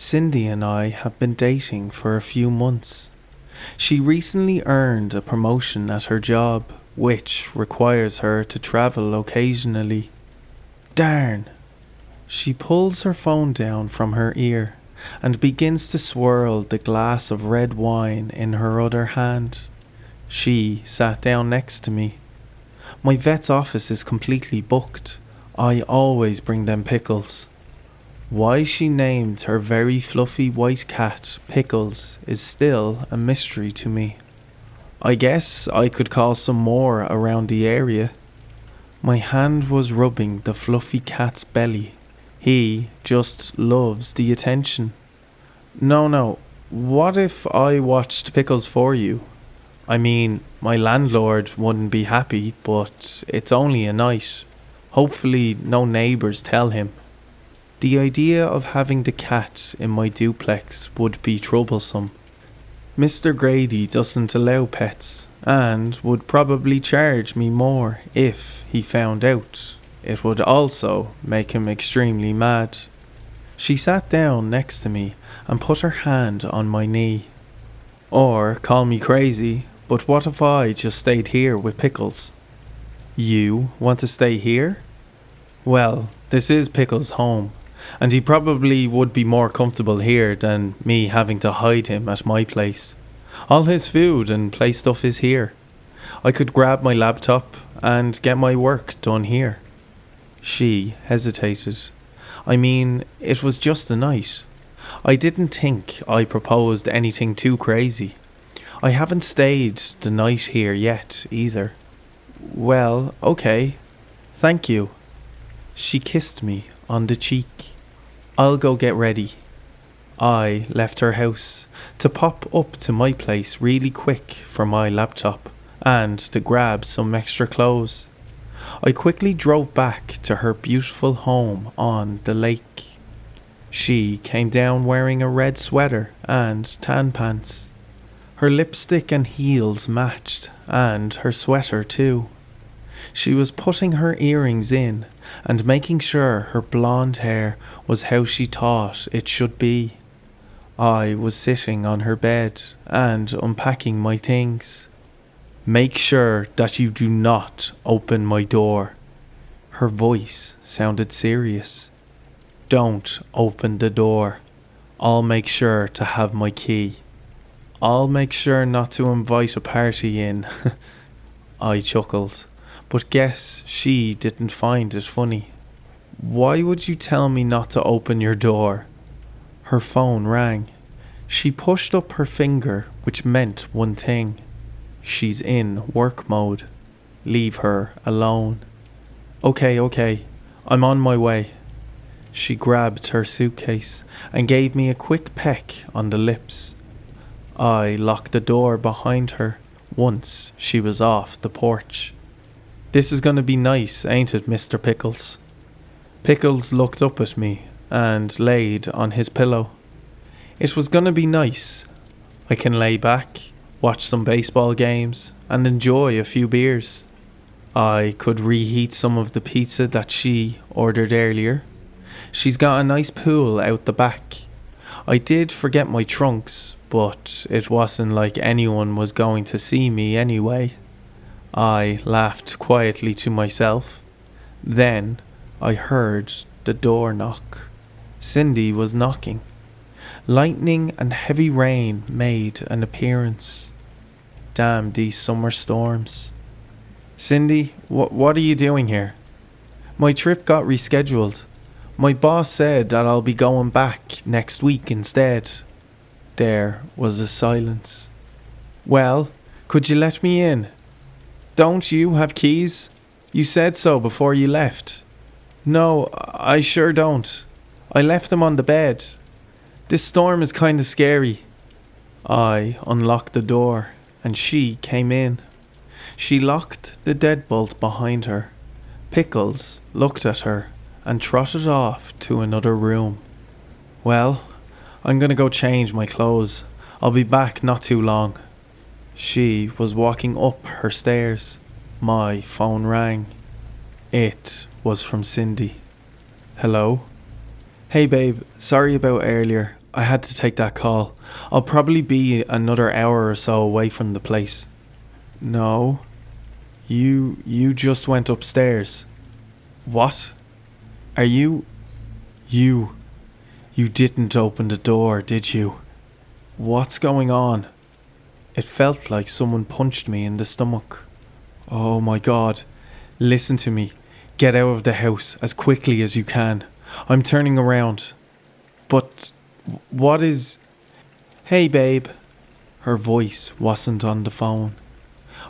Cindy and I have been dating for a few months. She recently earned a promotion at her job, which requires her to travel occasionally. Darn! She pulls her phone down from her ear and begins to swirl the glass of red wine in her other hand. She sat down next to me. My vet's office is completely booked. I always bring them Pickles. Why she named her very fluffy white cat Pickles is still a mystery to me. I guess I could call some more around the area. My hand was rubbing the fluffy cat's belly. He just loves the attention. No, what if I watched Pickles for you? I mean, my landlord wouldn't be happy, but it's only a night. Hopefully no neighbours tell him. The idea of having the cat in my duplex would be troublesome. Mr. Grady doesn't allow pets and would probably charge me more if he found out. It would also make him extremely mad. She sat down next to me and put her hand on my knee. Or call me crazy, but what if I just stayed here with Pickles? You want to stay here? Well, this is Pickles' home, and he probably would be more comfortable here than me having to hide him at my place. All his food and play stuff is here. I could grab my laptop and get my work done here. She hesitated. I mean, it was just a night. I didn't think I proposed anything too crazy. I haven't stayed the night here yet either. Well, okay. Thank you. She kissed me on the cheek. I'll go get ready. I left her house to pop up to my place really quick for my laptop and to grab some extra clothes. I quickly drove back to her beautiful home on the lake. She came down wearing a red sweater and tan pants. Her lipstick and heels matched, and her sweater too. She was putting her earrings in and making sure her blonde hair was how she thought it should be. I was sitting on her bed and unpacking my things. Make sure that you do not open my door. Her voice sounded serious. Don't open the door. I'll make sure to have my key. I'll make sure not to invite a party in. I chuckled, but guess she didn't find it funny. Why would you tell me not to open your door? Her phone rang. She pushed up her finger, which meant one thing. She's in work mode. Leave her alone. Okay, I'm on my way. She grabbed her suitcase and gave me a quick peck on the lips. I locked the door behind her once she was off the porch. This is gonna be nice, ain't it, Mr. Pickles? Pickles looked up at me and laid on his pillow. It was gonna be nice. I can lay back, watch some baseball games, and enjoy a few beers. I could reheat some of the pizza that she ordered earlier. She's got a nice pool out the back. I did forget my trunks, but it wasn't like anyone was going to see me anyway. I laughed quietly to myself. Then I heard the door knock. Cindy was knocking. Lightning and heavy rain made an appearance. Damn these summer storms. Cindy, what are you doing here? My trip got rescheduled. My boss said that I'll be going back next week instead. There was a silence. Well, could you let me in? Don't you have keys? You said so before you left. No, I sure don't. I left them on the bed. This storm is kinda scary. I unlocked the door and she came in. She locked the deadbolt behind her. Pickles looked at her and trotted off to another room. Well, I'm gonna go change my clothes. I'll be back not too long. She was walking up her stairs. My phone rang. It was from Cindy. Hello? Hey babe, sorry about earlier. I had to take that call. I'll probably be another hour or so away from the place. No, you just went upstairs. What? Are you... You didn't open the door, did you? What's going on? It felt like someone punched me in the stomach. Oh my God. Listen to me. Get out of the house as quickly as you can. I'm turning around. But what is... Hey babe. Her voice wasn't on the phone.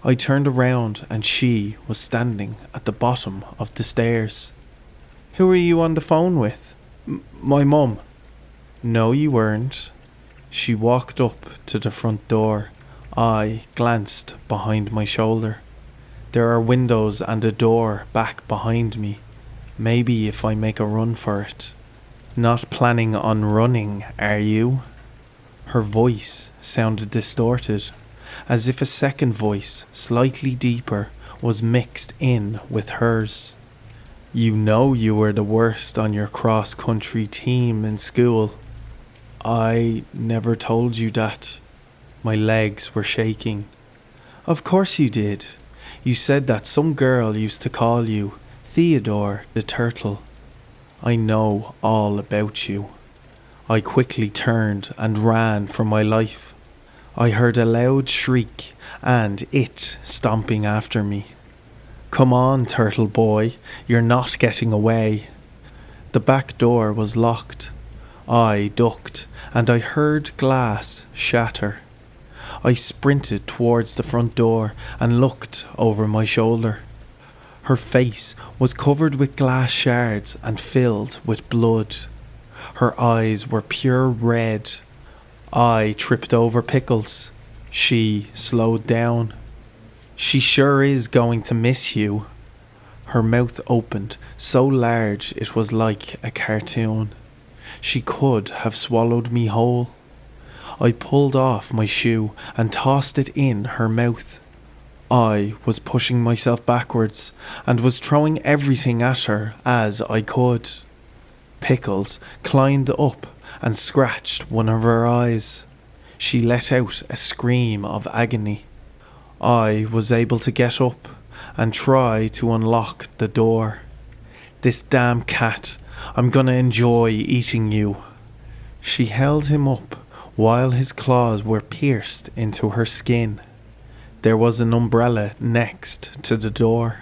I turned around and she was standing at the bottom of the stairs. Who are you on the phone with? My mum. No, you weren't. She walked up to the front door. I glanced behind my shoulder. There are windows and a door back behind me. Maybe if I make a run for it. Not planning on running, are you? Her voice sounded distorted, as if a second voice, slightly deeper, was mixed in with hers. You know you were the worst on your cross-country team in school. I never told you that. My legs were shaking. Of course you did. You said that some girl used to call you Theodore the Turtle. I know all about you. I quickly turned and ran for my life. I heard a loud shriek and it stomping after me. Come on, turtle boy, you're not getting away. The back door was locked. I ducked and I heard glass shatter. I sprinted towards the front door and looked over my shoulder. Her face was covered with glass shards and filled with blood. Her eyes were pure red. I tripped over Pickles. She slowed down. She sure is going to miss you. Her mouth opened so large it was like a cartoon. She could have swallowed me whole. I pulled off my shoe and tossed it in her mouth. I was pushing myself backwards and was throwing everything at her as I could. Pickles climbed up and scratched one of her eyes. She let out a scream of agony. I was able to get up and try to unlock the door. This damn cat, I'm gonna enjoy eating you. She held him up while his claws were pierced into her skin. There was an umbrella next to the door.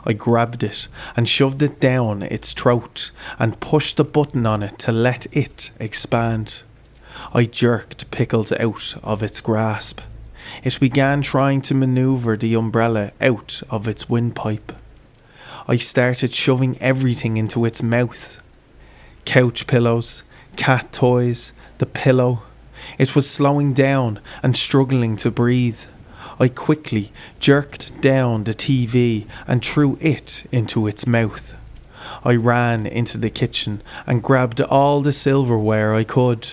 I grabbed it and shoved it down its throat and pushed the button on it to let it expand. I jerked Pickles out of its grasp. It began trying to maneuver the umbrella out of its windpipe. I started shoving everything into its mouth. Couch pillows, cat toys, the pillow. It was slowing down and struggling to breathe. I quickly jerked down the TV and threw it into its mouth. I ran into the kitchen and grabbed all the silverware I could.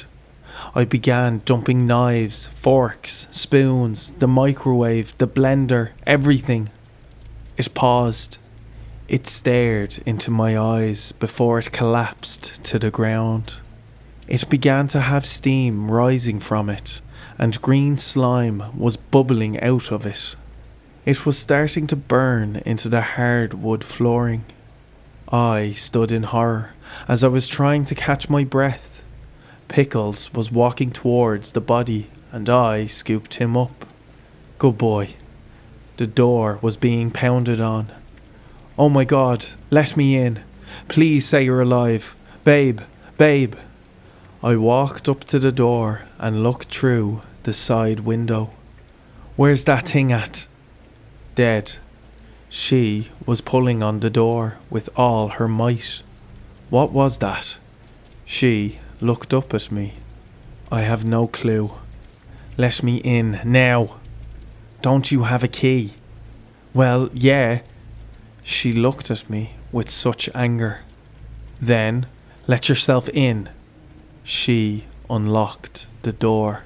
I began dumping knives, forks, spoons, the microwave, the blender, everything. It paused. It stared into my eyes before it collapsed to the ground. It began to have steam rising from it, and green slime was bubbling out of it. It was starting to burn into the hard wood flooring. I stood in horror as I was trying to catch my breath. Pickles was walking towards the body and I scooped him up. Good boy. The door was being pounded on. Oh my God, let me in. Please say you're alive. Babe, babe. I walked up to the door and looked through the side window. Where's that thing at? Dead. She was pulling on the door with all her might. What was that? She looked up at me. I have no clue. Let me in now. Don't you have a key? Well, yeah. She looked at me with such anger. Then, let yourself in. She unlocked the door.